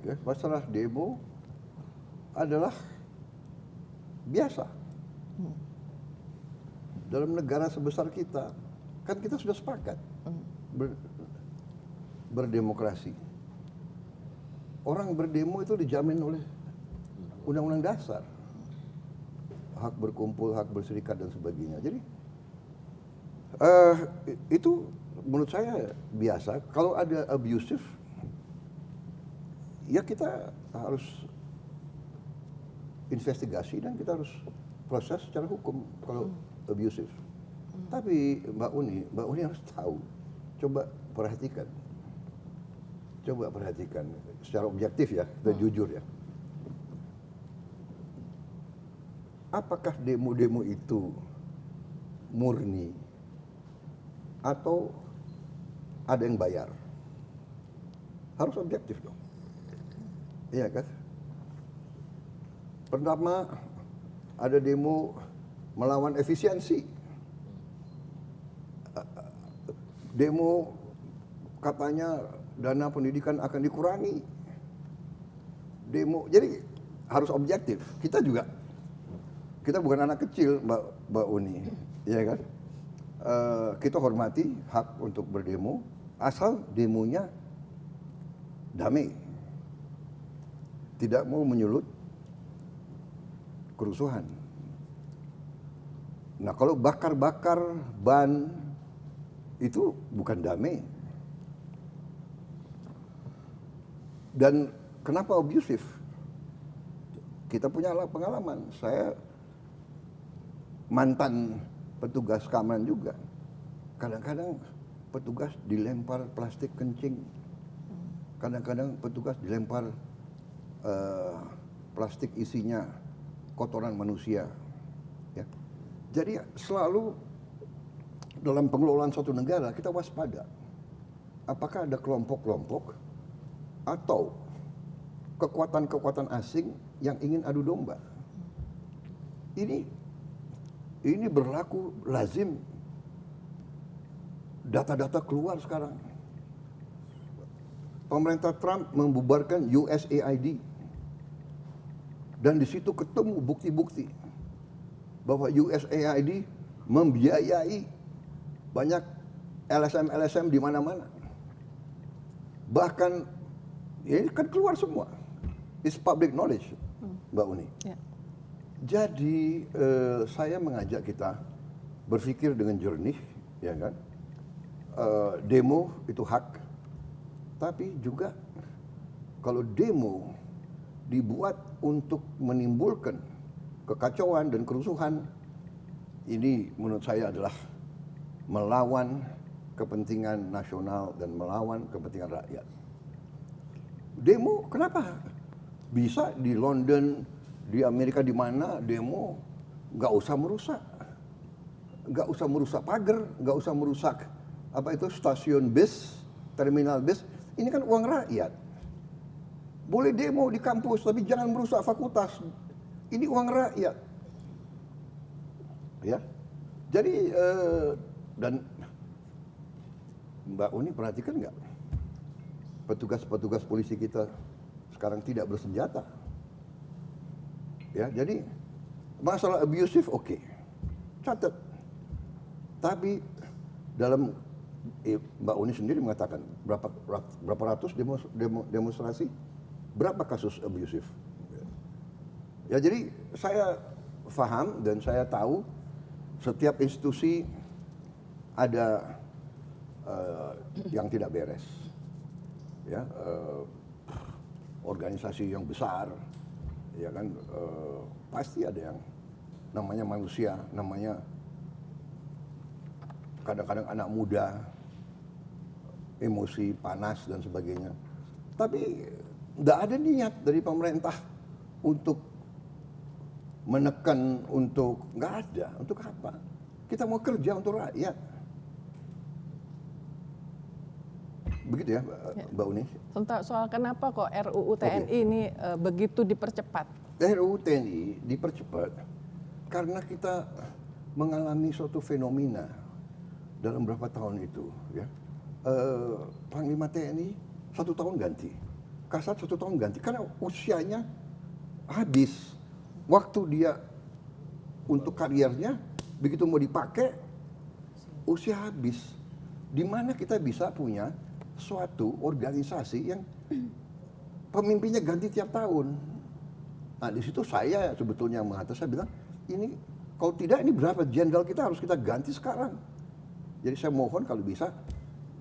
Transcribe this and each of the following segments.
Ya, masalah demo adalah biasa. Dalam negara sebesar kita, kan kita sudah sepakat berdemokrasi. Orang berdemo itu dijamin oleh Undang-Undang Dasar. Hak berkumpul, hak berserikat dan sebagainya. Jadi itu menurut saya biasa. Kalau ada abusive, ya kita harus investigasi dan kita harus proses secara hukum kalau abusive. Tapi Mbak Uni harus tahu. Coba perhatikan secara objektif ya, kita jujur ya. Apakah demo-demo itu murni atau ada yang bayar? Harus objektif dong. Iya kan? Pertama, ada demo melawan efisiensi. Demo katanya dana pendidikan akan dikurangi. Demo, jadi harus objektif. Kita bukan anak kecil, Mbak Uni, ya kan? Kita hormati hak untuk berdemo, asal demonya damai, tidak mau menyulut kerusuhan. Nah, kalau bakar-bakar ban itu bukan damai. Dan kenapa abusive? Kita punya pengalaman. Saya mantan petugas keamanan juga. Kadang-kadang petugas dilempar plastik kencing. Kadang-kadang petugas dilempar plastik isinya kotoran manusia. Ya. Jadi selalu dalam pengelolaan suatu negara kita waspada. Apakah ada kelompok-kelompok atau kekuatan-kekuatan asing yang ingin adu domba? Ini berlaku lazim. Data-data keluar sekarang. Pemerintah Trump membubarkan USAID. Dan di situ ketemu bukti-bukti bahwa USAID membiayai banyak LSM di mana-mana. Bahkan ini kan keluar semua. It's public knowledge, Mbak Uni. Yeah. Jadi saya mengajak kita berpikir dengan jernih, ya kan? Demo itu hak, tapi juga kalau demo dibuat untuk menimbulkan kekacauan dan kerusuhan, ini menurut saya adalah melawan kepentingan nasional dan melawan kepentingan rakyat. Demo kenapa? Bisa di London, di Amerika, di mana demo nggak usah merusak pagar, nggak usah merusak stasiun bis, terminal bis. Ini kan uang rakyat. Boleh demo di kampus, tapi jangan merusak fakultas. Ini uang rakyat. Ya, jadi dan Mbak Uni perhatikan nggak? Petugas-petugas polisi kita sekarang tidak bersenjata. Ya, jadi masalah abusive oke, catat. Tapi dalam Mbak Uni sendiri mengatakan berapa ratus demonstrasi, berapa kasus abusive. Ya, jadi saya paham dan saya tahu setiap institusi ada yang tidak beres. Ya, organisasi yang besar, ya kan, pasti ada yang namanya manusia, namanya kadang-kadang anak muda, emosi, panas dan sebagainya. Tapi tidak ada niat dari pemerintah untuk menekan, nggak ada. Untuk apa? Kita mau kerja untuk rakyat. Begitu ya, Mbak Uni. Soal kenapa kok RUU TNI ini begitu dipercepat? RUU TNI dipercepat karena kita mengalami suatu fenomena dalam beberapa tahun itu. Ya. Panglima TNI 1 tahun ganti. Kasat 1 tahun ganti karena usianya habis. Waktu dia untuk kariernya begitu mau dipakai usia habis. Di mana kita bisa punya suatu organisasi yang pemimpinnya ganti tiap tahun. Nah di situ saya sebetulnya mengatakan, saya bilang ini kalau tidak ini berapa jenderal kita harus kita ganti sekarang. Jadi saya mohon kalau bisa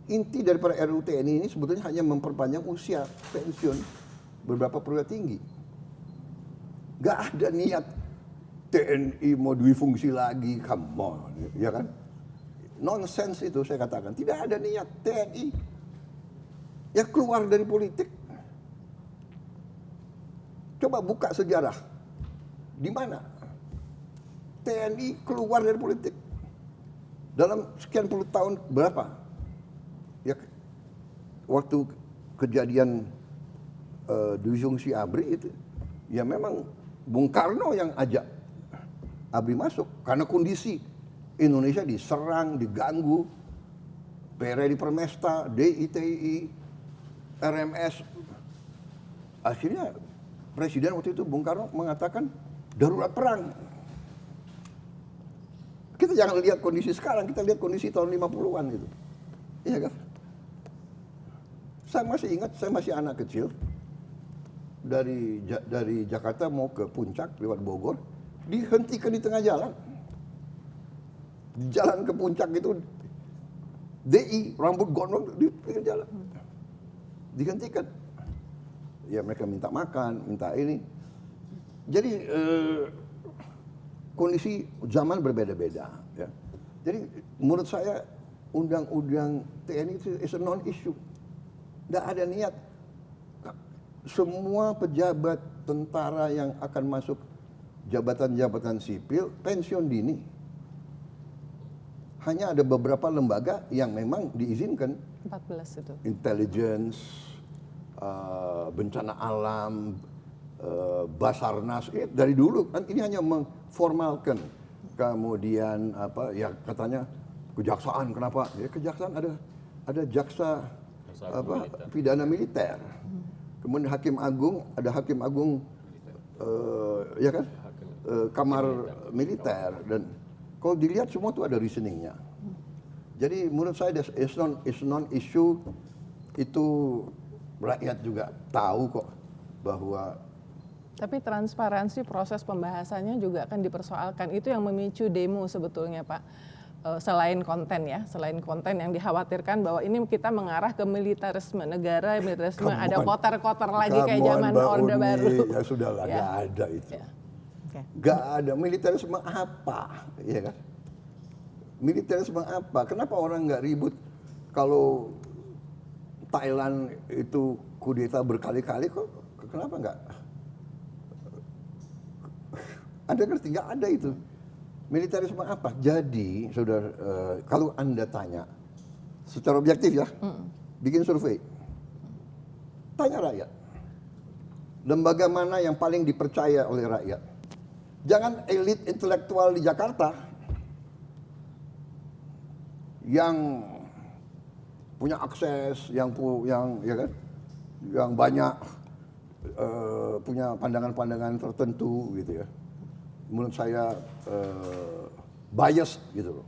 inti daripada RUU TNI ini sebetulnya hanya memperpanjang usia pensiun beberapa perwira tinggi. Gak ada niat TNI mau difungsi lagi, come on, ya kan? Nonsense itu saya katakan, tidak ada niat TNI ya keluar dari politik. Coba buka sejarah, di mana TNI keluar dari politik dalam sekian puluh tahun berapa? Ya, waktu kejadian disfungsi ABRI itu, ya memang Bung Karno yang ajak ABRI masuk karena kondisi Indonesia diserang, diganggu, PRI Permesta, DITI, RMS. Akhirnya Presiden waktu itu Bung Karno mengatakan darurat perang. Kita jangan lihat kondisi sekarang, kita lihat kondisi tahun 50-an gitu. Iya kan? Saya masih ingat, saya masih anak kecil, dari Jakarta mau ke Puncak lewat Bogor, dihentikan di tengah jalan. Jalan ke Puncak itu DI rambut gondrong di pinggir jalan, dihentikan. Ya mereka minta makan, minta ini. Jadi kondisi zaman berbeda-beda. Ya. Jadi menurut saya undang-undang TNI itu is a non-issue. Tidak ada niat. Semua pejabat tentara yang akan masuk jabatan-jabatan sipil pensiun dini. Hanya ada beberapa lembaga yang memang diizinkan. 14 itu. Intelligence, bencana alam, Basarnas, dari dulu kan ini hanya mengformalkan. Kemudian apa ya katanya kejaksaan, kenapa? Ya kejaksaan ada jaksa apa pidana militer. Kemudian hakim agung, ada hakim agung ya kan? Kamar militer, dan kalau dilihat semua itu ada reasoningnya. Jadi menurut saya is non issue, itu rakyat juga tahu kok bahwa. Tapi transparansi proses pembahasannya juga akan dipersoalkan. Itu yang memicu demo sebetulnya Pak. Selain konten ya, selain konten yang dikhawatirkan bahwa ini kita mengarah ke militarisme negara, militarisme ada kotor-kotor lagi kayak zaman Orde Baru. Ya sudahlah, ya. gak ada itu. Ya. Okay. Gak ada militarisme apa, ya kan? Militarisme apa? Kenapa orang nggak ribut kalau Thailand itu kudeta berkali-kali kok? Kenapa nggak? Anda ngerti nggak ada itu? Militarisme apa? Jadi, saudara, kalau Anda tanya secara objektif ya, bikin survei, tanya rakyat, lembaga mana yang paling dipercaya oleh rakyat? Jangan elit intelektual di Jakarta yang punya akses, yang ya kan, yang banyak punya pandangan-pandangan tertentu gitu ya. Menurut saya bias gitu loh,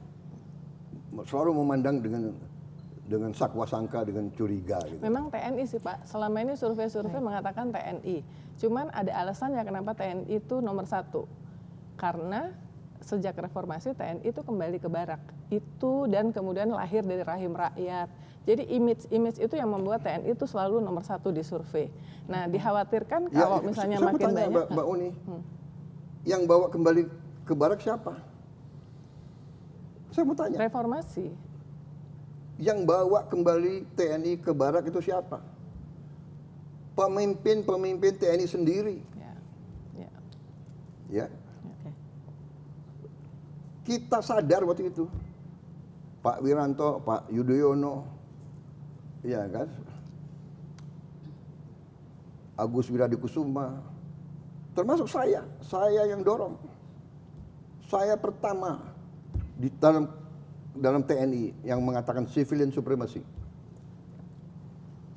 selalu memandang dengan sakwa sangka, dengan curiga gitu. Memang TNI sih Pak, selama ini survei-survei mengatakan TNI. Cuman ada alasannya kenapa TNI itu nomor 1. Karena sejak reformasi TNI itu kembali ke barak. Itu dan kemudian lahir dari rahim rakyat. Jadi image itu yang membuat TNI itu selalu nomor 1 di survei. Nah dikhawatirkan kalau misalnya saya makin banyak. Mbak Uni, yang bawa kembali ke barak siapa? Saya mau tanya. Reformasi. Yang bawa kembali TNI ke barak itu siapa? Pemimpin TNI sendiri. Ya. Ya. Okay. Kita sadar waktu itu, Pak Wiranto, Pak Yudhoyono, ya kan, Agus Wiradikusuma, termasuk saya yang dorong. Saya pertama di dalam TNI yang mengatakan civilian supremacy.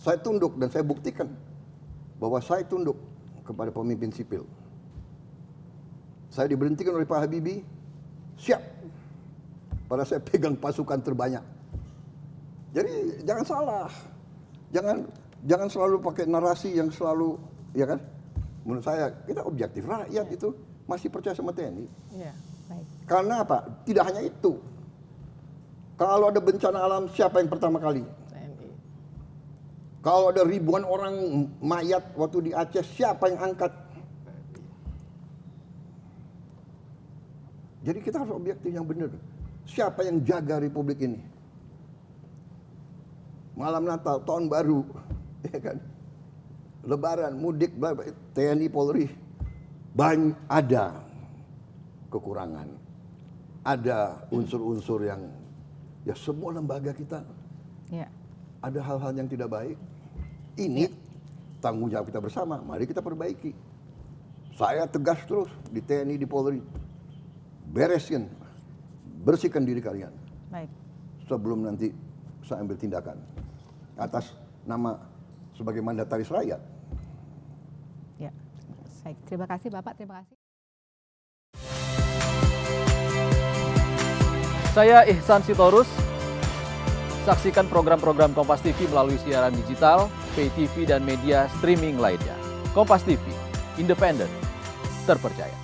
Saya tunduk dan saya buktikan bahwa saya tunduk kepada pemimpin sipil. Saya diberhentikan oleh Pak Habibie, siap. Pada saya pegang pasukan terbanyak. Jadi jangan salah. Jangan selalu pakai narasi yang selalu, ya kan? Menurut saya kita objektif, rakyat itu masih percaya sama TNI. Iya, baik. Karena apa? Tidak hanya itu. Kalau ada bencana alam, siapa yang pertama kali? TNI. Kalau ada ribuan orang mayat waktu di Aceh, siapa yang angkat? Jadi kita harus objektif yang benar. Siapa yang jaga republik ini? Malam Natal, tahun baru, ya kan? Lebaran, mudik, TNI, Polri, banyak ada kekurangan. Ada unsur-unsur yang, ya semua lembaga kita Ya. ada hal-hal yang tidak baik. Ini tanggung jawab kita bersama, mari kita perbaiki. Saya tegas terus di TNI, di Polri. Bereskan, bersihkan diri kalian. Baik. Sebelum nanti saya ambil tindakan atas nama sebagai mandataris rakyat. Ya. Baik, terima kasih Bapak, terima kasih. Saya Ihsan Sitorus. Saksikan program-program Kompas TV melalui siaran digital, pay TV, dan media streaming lainnya. Kompas TV, independen, terpercaya.